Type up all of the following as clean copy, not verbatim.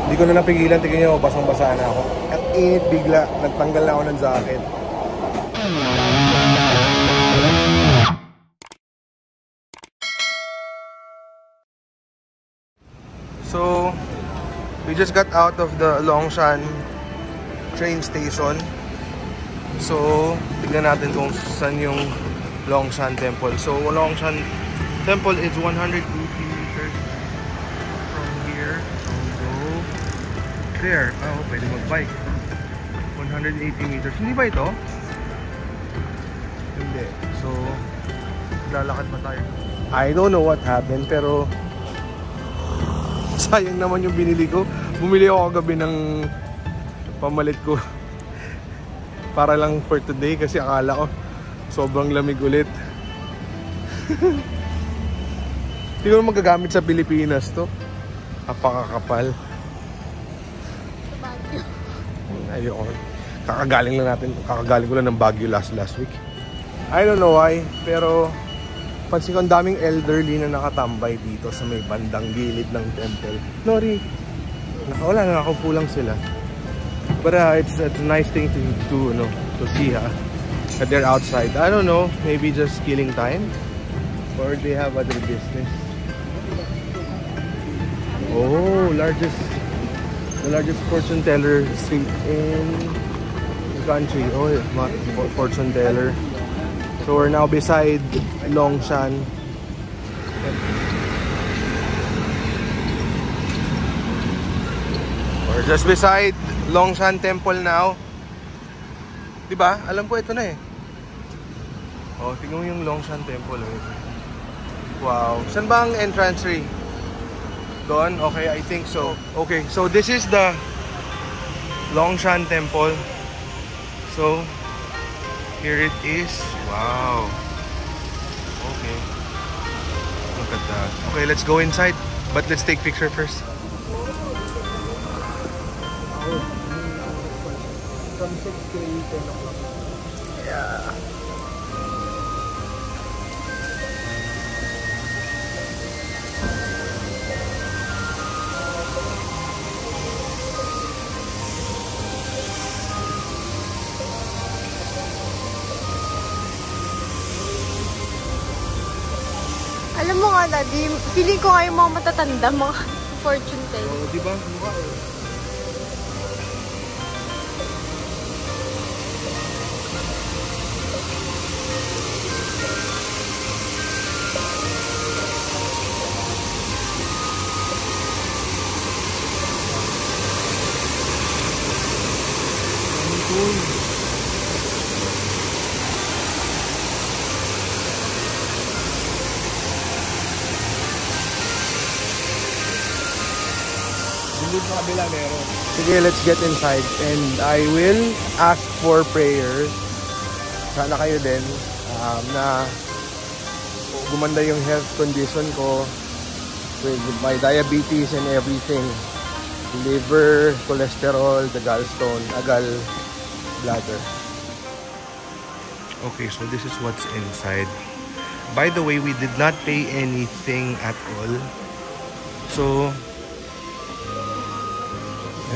Hindi ko na napigilan, tingin nyo, basang-basa na ako. At init bigla, nagtanggal na ako ng jacket. So, we just got out of the Longshan train station. So, tignan natin kung saan yung Longshan Temple. So, Longshan Temple is 180 meters from here. So, go there. Oh, pwede mag-bike. 180 meters. Hindi ba ito? Hindi. So, lalakad pa tayo. I don't know what happened, pero sayang naman yung binili ko. Bumili ako kagabi ng pamalit ko para lang for today kasi akala ko sobrang lamig ulit. Hindi ko magagamit sa Pilipinas to. Napakakapal. Ayoko. Kakagaling ko lang ng Baguio last week. I don't know why, pero pansin ko ang daming elderly na nakatambay dito sa may bandang gilid ng temple. Nori, wala na, nakaupo lang sila. But it's a nice thing to see that they're outside. I don't know, maybe just killing time or they have other business. Oh, the largest fortune teller street in the country. Oh, fortune teller. So we're now beside Longshan. We're just beside Longshan Temple now. Diba? Alam ko ito na eh. Oh, tingnan mo yung Longshan Temple. Wow. Saan ba ang entrance fee? Doon? Okay, I think so. Okay, so this is the Longshan Temple. So, here it is. Wow. Okay. Look at that. Okay, let's go inside. But let's take picture first. From 6 to 10 o'clock. Yeah. Alam mo nga, Daddy, feeling ko nga yung mga matatanda, mga fortune teller. Oh, di ba? Mukha eh. Sige, let's get inside and I will ask for prayers. Sana kayo din na gumanda yung health condition ko with my diabetes and everything. Liver, cholesterol, the gallstone, bladder. Okay, so this is what's inside. By the way, we did not pay anything at all. So,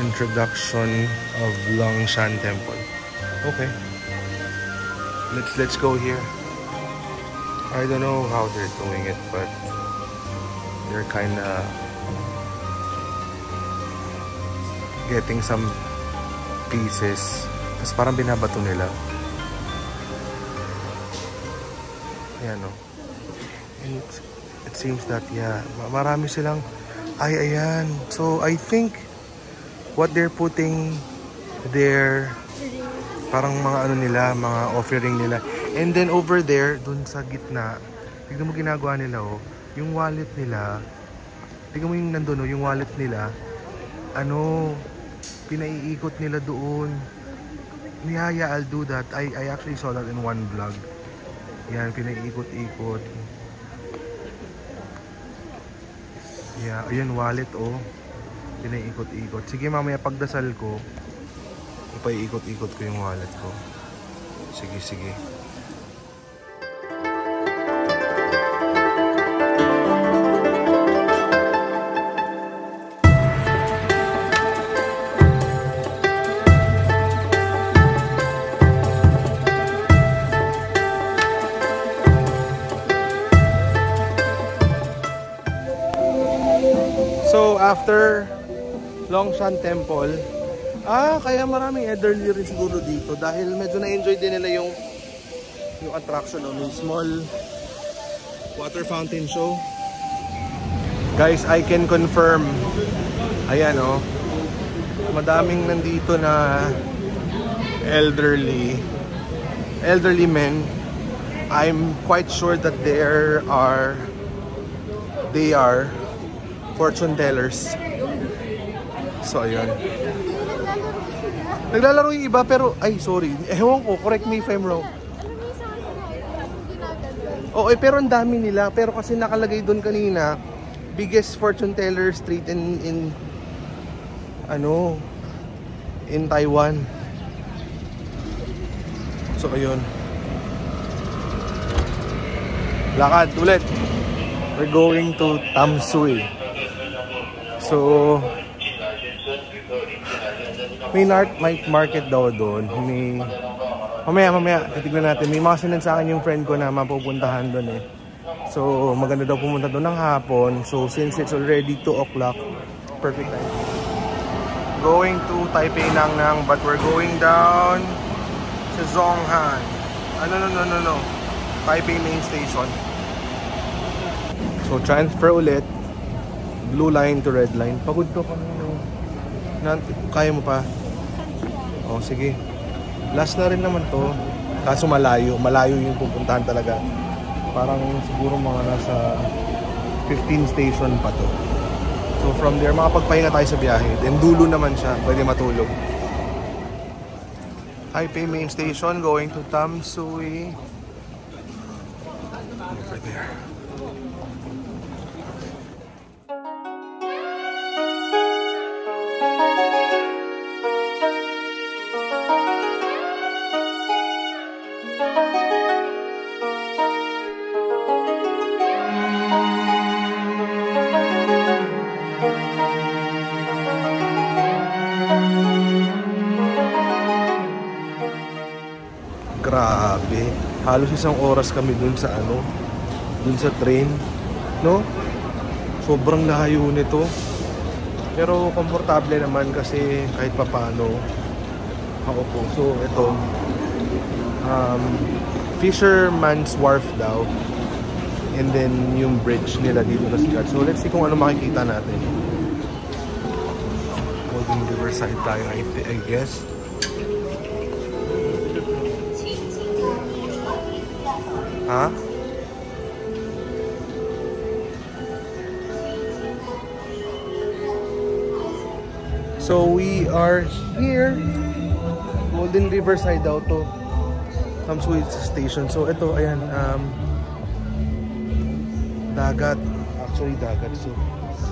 introduction of Longshan Temple. Okay. Let's go here. I don't know how they're doing it, but they're kinda getting some pieces. Tapos parang binabato nila. Ayan o. And it seems that, yeah, marami silang, ayan. So, I think what they're putting there, parang mga ano nila, mga offering nila. And then over there, dun sa gitna, tignan mo ginagawa nila oh, yung wallet nila, tignan mo yung nandun oh, yung wallet nila, ano, pinaiikot nila doon. Niyaya, I'll do that. I actually saw that in one vlog. Yan, pinaiikot-ikot. Yeah, ayun, wallet oh. Pinaiikot-ikot. Sige, mamaya pagdasal ko, ipaiikot-ikot ko yung wallet ko. Sige, sige. So after Longshan Temple, kaya maraming elderly rin siguro dito dahil medyo na-enjoy din nila yung attraction o may small water fountain show. Guys, I can confirm, ayan o, madaming nandito na elderly men. I'm quite sure that they are fortune tellers. So ayun, naglalaro yung iba pero ay sorry, ewan ko, correct me if I'm wrong. Oo, pero ang dami nila, pero kasi nakalagay doon kanina biggest fortune teller street in Taiwan. So ayun, lakad ulit. We're going to Tamsui. So may night market daw doon. Mamaya titignan natin. May mga sinend sa akin yung friend ko na mapupuntahan doon eh. So maganda daw pumunta doon ng hapon. So since it's already 2 o'clock, perfect time. Going to Taipei Nang, but we're going down to Zhonghan. No. Taipei Main Station. So transfer ulit. Blue line to red line. Pagod ko kanino. Kaya mo pa? Oh, sige. Last na rin naman to. Kaso malayo yung pupuntahan talaga. Parang siguro mga nasa 15 station pa to. So from there, makapagpahinga tayo sa biyahe. Then dulo naman siya, pwede matulog. Taipei Main Station, going to Tamsui. Over there. Grabe, halos 1 oras kami dun sa train, no? Sobrang layo nito. Pero komportable naman kasi kahit papaano ako po. So ito, Fisherman's Wharf daw. And then yung bridge nila dito na sikat. So let's see kung ano makikita natin. Golden Riverside tayo, I guess. Huh? So we are here. Golden Riverside daw to. Tamsui Station. So ito, ayan, dagat. Actually dagat. So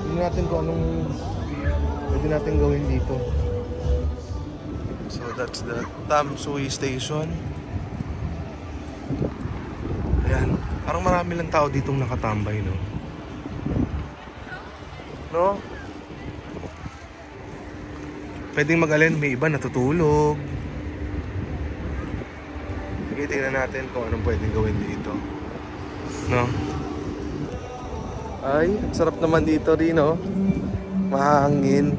tingnan natin kung anong pwede natin gawin dito. So that's the Tamsui Station. Ayan, parang marami lang tao ditong nakatambay, no? No? Pwedeng mag-alin, may iba natutulog. Sige, tingnan natin kung anong pwedeng gawin dito. No? Ay, sarap naman dito rin, no? Mahangin.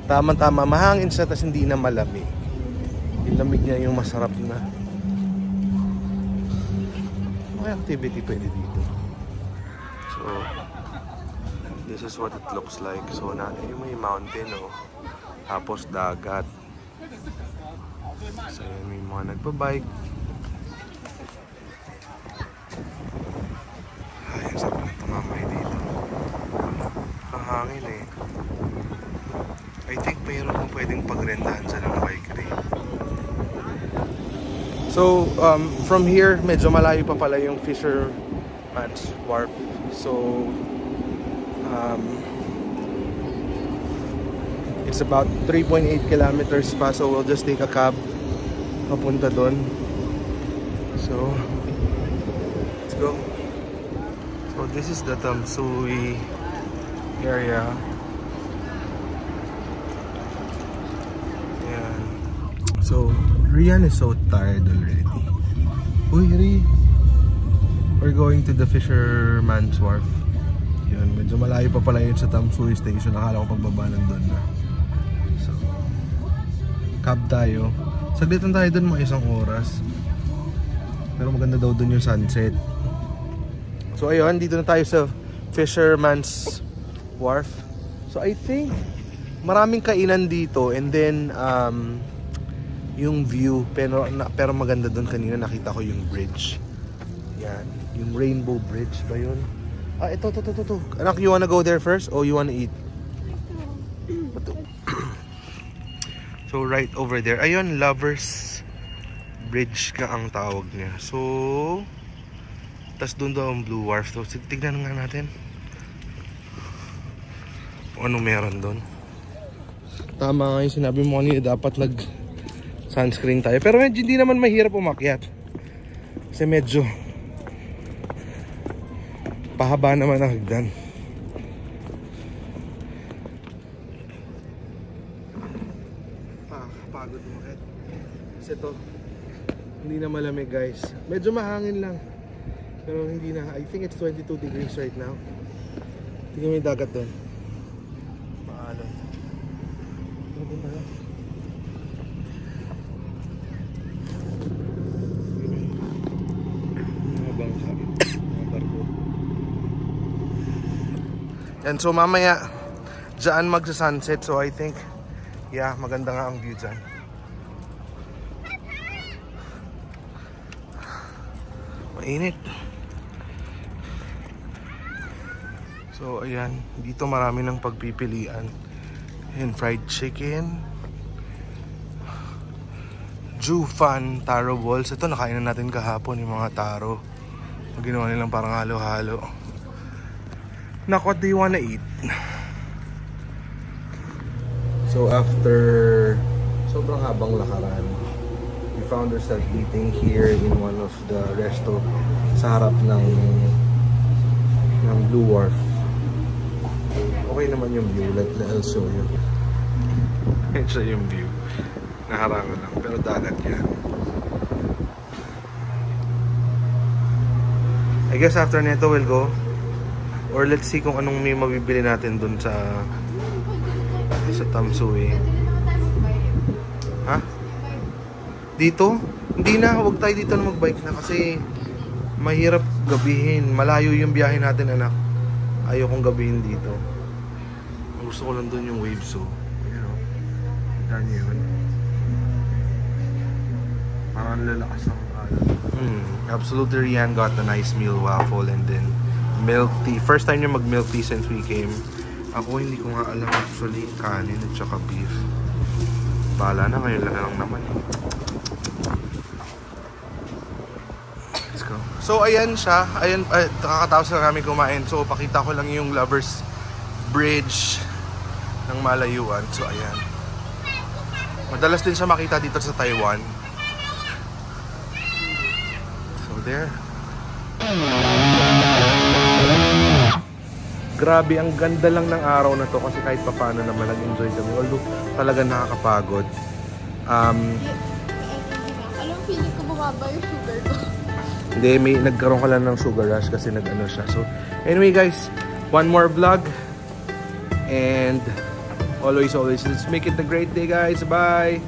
Tama-tama, mahangin siya, tas hindi na malamig. Yung lamig niya yung masarap na. May activity pwede dito. So this is what it looks like. So yung may mountain, oh. Tapos dagat. So may mga nagbabike. Ay, ang sarap na tumamay dito. Kahangin eh. I think mayroon kung pwedeng pagrentahan sa ng bike rin. So, from here, medyo malayo pa pala yung Fisherman's Wharf. So, it's about 3.8 kilometers pa. So, we'll just take a cab papunta doon. So, let's go. So, this is the Tamsui area. Ayan. So, Rian is so tired already. Uy, Ri! We're going to the Fisherman's Wharf. Yun, medyo malayo pa pala yun sa Tamsui Station. Nakala ko pagbaba nandun na. So, cab tayo. Saglit lang tayo dun, mga 1 oras. Pero maganda daw dun yung sunset. So ayun, dito na tayo sa Fisherman's Wharf. So I think maraming kainan dito, and then yung view, pero maganda dun. Kanina nakita ko yung bridge. Yan, yung Rainbow Bridge ba yun? Ah, ito. Anak, you wanna go there first or you wanna eat? So right over there, ayun, Lovers Bridge ka ang tawag niya. So tas doon daw ang Blue Wharf. So tignan nga natin ano meron doon. Tama nga yung sinabi mo kanina, dapat nag sunscreen tayo, pero medyo hindi naman mahirap umakyat kasi medyo pahaba naman ang hagdan. Pagod umakyat kasi ito hindi na malamig, guys. Medyo mahangin lang, pero hindi na. I think it's 22 degrees right now. Tingnan mo yung dagat doon. Paalon. Ano ba tayo? Yan, so mamaya dyan magsa-sunset. So I think, yeah, maganda nga ang view dyan. Mainit. So ayan, dito marami ng pagpipilian. And fried chicken, Jufan taro balls. Ito nakain na natin kahapon, yung mga taro. Ginawa nilang parang halo-halo. Nak, what do you wanna eat? So after sobrang habang lakaran, we found ourselves eating here in one of the resto sa harap ng Blue Wharf. Okay naman yung view. I'll show you. Ayan siya yung view. Naharangan lang, pero dagat yan. I guess after nito we'll go, or let's see kung anong may mabibili natin dun sa Tamsui. Ha? Dito? Hindi na, huwag tayo dito na magbike na kasi mahirap gabihin. Malayo yung biyahe natin, anak. Ayaw kong gabihin dito. Gusto ko lang dun yung waves, so you know, kita niyo yun. Parang lalakas ang absolutely. Rian got a nice meal waffle and then milk tea. First time niya mag milk tea since we came. Ako hindi ko nga alam actually, kanin at saka beef. Bahala na, ngayon lang naman. Let's go. So ayan siya. Ayan, kakatapos na namin kumain. So pakita ko lang yung Lovers Bridge ng Malayuan. So ayan. Madalas din siya makita dito sa Taiwan. So there. Grabe, ang ganda lang ng araw na to kasi kahit papaano naman nag-enjoy kami. Although talagang nakakapagod. Alam, feeling ko bumaba yung sugar ko. Hindi, nagkaroon ka lang ng sugar rush kasi nag-ano siya. So anyway guys, one more vlog. And always, let's make it a great day, guys. Bye!